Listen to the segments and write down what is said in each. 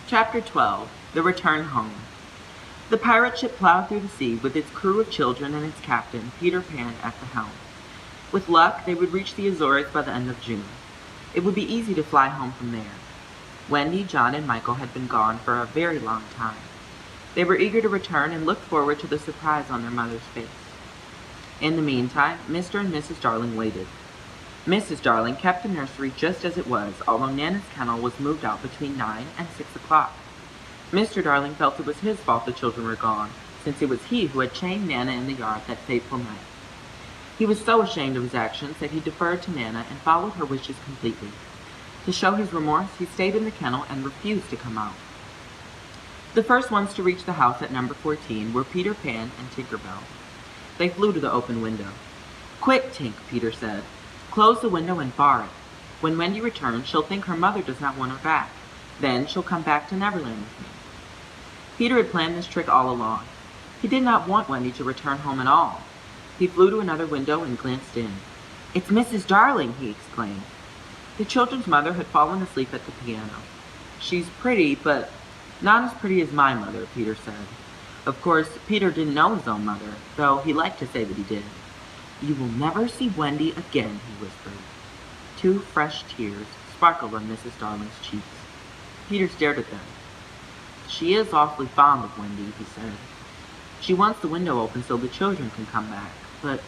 Chapter 12. The Return Home. The pirate ship plowed through the sea with its crew of children and its captain, Peter Pan, at the helm. With luck, they would reach the Azores by the end of June. It would be easy to fly home from there. Wendy, John, and Michael had been gone for a very long time. They were eager to return and looked forward to the surprise on their mother's face. In the meantime, Mr. and Mrs. Darling waited. Mrs. Darling kept the nursery just as it was, although Nana's kennel was moved out between 9 and 6 o'clock. Mr. Darling felt it was his fault the children were gone, since it was he who had chained Nana in the yard that fateful night. He was so ashamed of his actions that he deferred to Nana and followed her wishes completely. To show his remorse, he stayed in the kennel and refused to come out. The first ones to reach the house at number 14 were Peter Pan and Tinker Bell. They flew to the open window. "Quick, Tink," Peter said. "Close the window and bar it. When Wendy returns, she'll think her mother does not want her back. Then she'll come back to Neverland with me." Peter had planned this trick all along. He did not want Wendy to return home at all. He flew to another window and glanced in. "It's Mrs. Darling," he exclaimed. The children's mother had fallen asleep at the piano. "She's pretty, but not as pretty as my mother," Peter said. Of course, Peter didn't know his own mother, though he liked to say that he did. "You will never see Wendy again," he whispered. 2 fresh tears sparkled on Mrs. Darling's cheeks. Peter stared at them. "She is awfully fond of Wendy," he said. "She wants the window open so the children can come back, but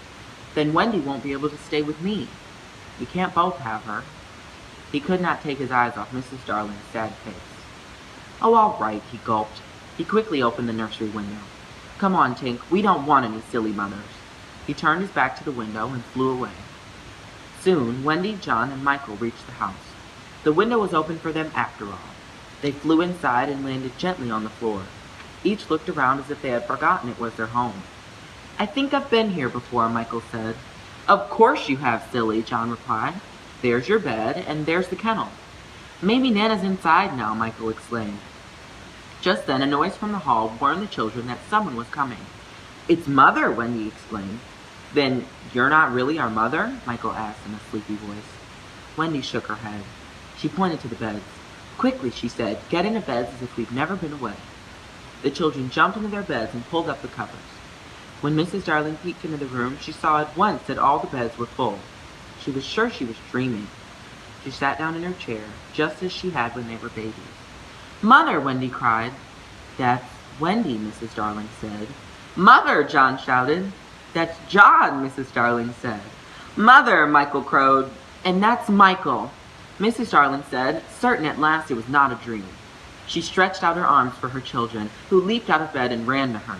then Wendy won't be able to stay with me. We can't both have her." He could not take his eyes off Mrs. Darling's sad face. "Oh, all right," he gulped. He quickly opened the nursery window. "Come on, Tink, we don't want any silly mothers." He turned his back to the window and flew away. Soon, Wendy, John, and Michael reached the house. The window was open for them after all. They flew inside and landed gently on the floor. Each looked around as if they had forgotten it was their home. "I think I've been here before," Michael said. "Of course you have, silly," John replied. "There's your bed, and there's the kennel." "Maybe Nana's inside now," Michael exclaimed. Just then a noise from the hall warned the children that someone was coming. "It's Mother!" Wendy exclaimed. "Then you're not really our mother?" Michael asked in a sleepy voice. Wendy shook her head. She pointed to the beds. "Quickly," she said, "get into beds as if we've never been away." The children jumped into their beds and pulled up the covers. When Mrs. Darling peeked into the room, she saw at once that all the beds were full. She was sure she was dreaming. She sat down in her chair, just as she had when they were babies. "Mother!" Wendy cried. "That's Wendy," Mrs. Darling said. "Mother!" John shouted. "That's John," Mrs. Darling said. "Mother!" Michael crowed. "And that's Michael," Mrs. Darling said, certain at last it was not a dream. She stretched out her arms for her children, who leaped out of bed and ran to her.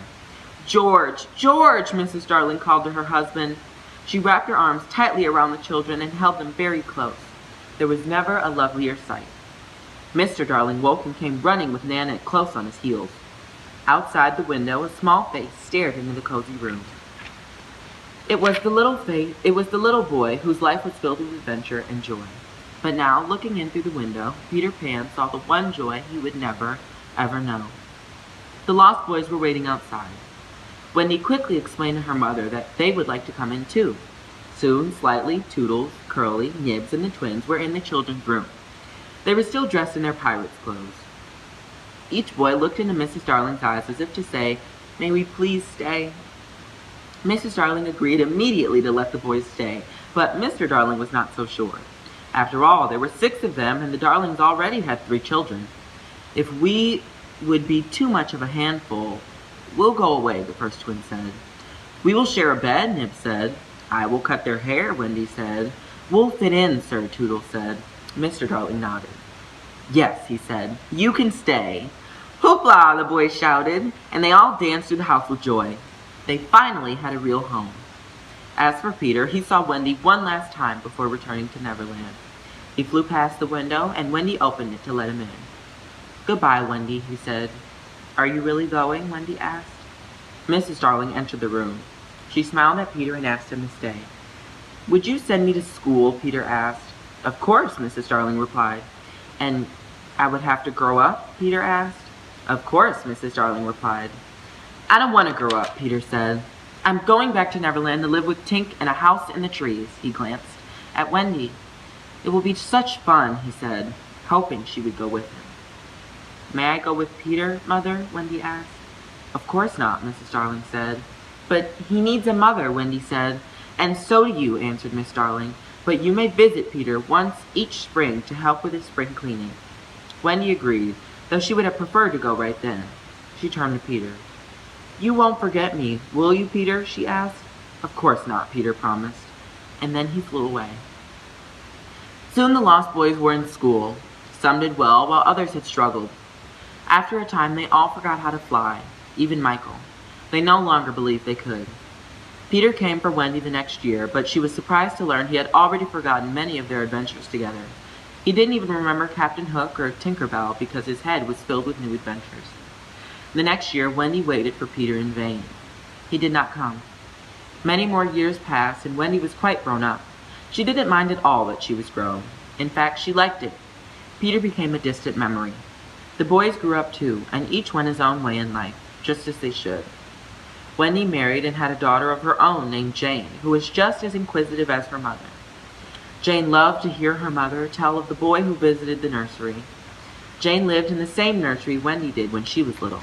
"George! George!" Mrs. Darling called to her husband. She wrapped her arms tightly around the children and held them very close. There was never a lovelier sight. Mr. Darling woke and came running with Nana close on his heels. Outside the window, a small face stared into the cozy room. It was the little boy whose life was filled with adventure and joy. But now, looking in through the window, Peter Pan saw the one joy he would never, ever know. The Lost Boys were waiting outside. Wendy quickly explained to her mother that they would like to come in too. Soon, Slightly, Toodles, Curly, Nibs, and the twins were in the children's room. They were still dressed in their pirates' clothes. Each boy looked into Mrs. Darling's eyes as if to say, "May we please stay?" Mrs. Darling agreed immediately to let the boys stay, but Mr. Darling was not so sure. After all, there were 6 of them, and the Darlings already had 3 children. "If we would be too much of a handful, we'll go away," the first twin said. "We will share a bed," Nib said. "I will cut their hair," Wendy said. "We'll fit in, sir," Toodles said. Mr. Darling nodded. "Yes," he said, "you can stay." "Hoopla!" the boys shouted, and they all danced through the house with joy. They finally had a real home. As for Peter, he saw Wendy one last time before returning to Neverland. He flew past the window, and Wendy opened it to let him in. "Goodbye, Wendy," he said. "Are you really going?" Wendy asked. Mrs. Darling entered the room. She smiled at Peter and asked him to stay. "Would you send me to school?" Peter asked. "Of course," Mrs. Darling replied. "And I would have to grow up?" Peter asked. "Of course," Mrs. Darling replied. "I don't want to grow up," Peter said. "I'm going back to Neverland to live with Tink in a house in the trees." He glanced at Wendy. "It will be such fun," he said, hoping she would go with him. May I go with Peter, Mother? Wendy asked. Of course not, Mrs. Darling said. But he needs a mother, Wendy said. And so do you, answered Miss Darling. But you may visit Peter once each spring to help with his spring cleaning. Wendy agreed, though she would have preferred to go right then. She turned to Peter. You won't forget me, will you, Peter? She asked. Of course not, Peter promised. And then he flew away. Soon the lost boys were in school. Some did well, while others had struggled. After a time, they all forgot how to fly, even Michael. They no longer believed they could. Peter came for Wendy the next year, but she was surprised to learn he had already forgotten many of their adventures together. He didn't even remember Captain Hook or Tinker Bell because his head was filled with new adventures. The next year, Wendy waited for Peter in vain. He did not come. Many more years passed, and Wendy was quite grown up. She didn't mind at all that she was grown. In fact, she liked it. Peter became a distant memory. The boys grew up too, and each went his own way in life, just as they should. Wendy married and had a daughter of her own named Jane, who was just as inquisitive as her mother. Jane loved to hear her mother tell of the boy who visited the nursery. Jane lived in the same nursery Wendy did when she was little.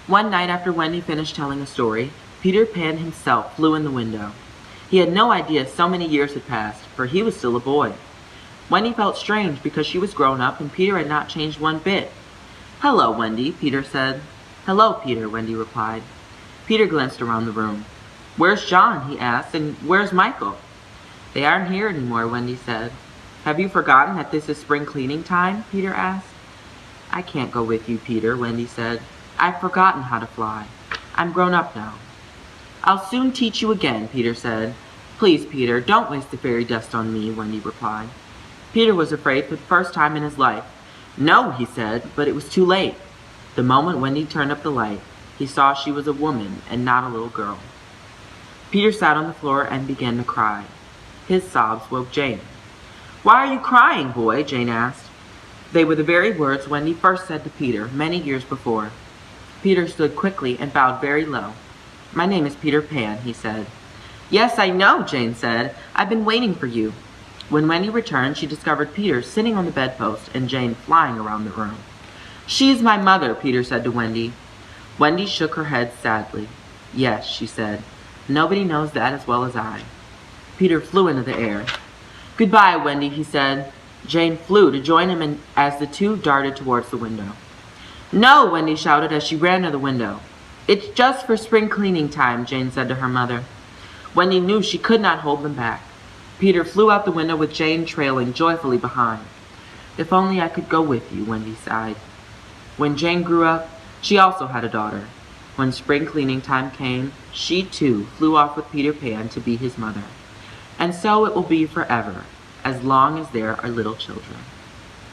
One night after Wendy finished telling a story, Peter Pan himself flew in the window. He had no idea so many years had passed, for he was still a boy. Wendy felt strange because she was grown up and Peter had not changed one bit. Hello, Wendy, Peter said. Hello, Peter, Wendy replied. Peter glanced around the room. Where's John? He asked, and where's Michael? They aren't here anymore, Wendy said. Have you forgotten that this is spring cleaning time? Peter asked. I can't go with you, Peter, Wendy said. I've forgotten how to fly. I'm grown up now. I'll soon teach you again, Peter said. Please, Peter, don't waste the fairy dust on me, Wendy replied. Peter was afraid for the first time in his life. No, he said, but it was too late. The moment Wendy turned up the light, he saw she was a woman and not a little girl. Peter sat on the floor and began to cry. His sobs woke Jane. Why are you crying, boy? Jane asked. They were the very words Wendy first said to Peter many years before. Peter stood quickly and bowed very low. My name is Peter Pan, he said. Yes, I know, Jane said. I've been waiting for you. When Wendy returned, she discovered Peter sitting on the bedpost and Jane flying around the room. She's my mother, Peter said to Wendy. Wendy shook her head sadly. Yes, she said. Nobody knows that as well as I. Peter flew into the air. Goodbye, Wendy, he said. Jane flew to join him as the two darted towards the window. No, Wendy shouted as she ran to the window. It's just for spring cleaning time, Jane said to her mother. Wendy knew she could not hold them back. Peter flew out the window with Jane trailing joyfully behind. If only I could go with you, Wendy sighed. When Jane grew up, she also had a daughter. When spring cleaning time came, she too flew off with Peter Pan to be his mother. And so it will be forever, as long as there are little children.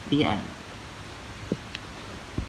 The end.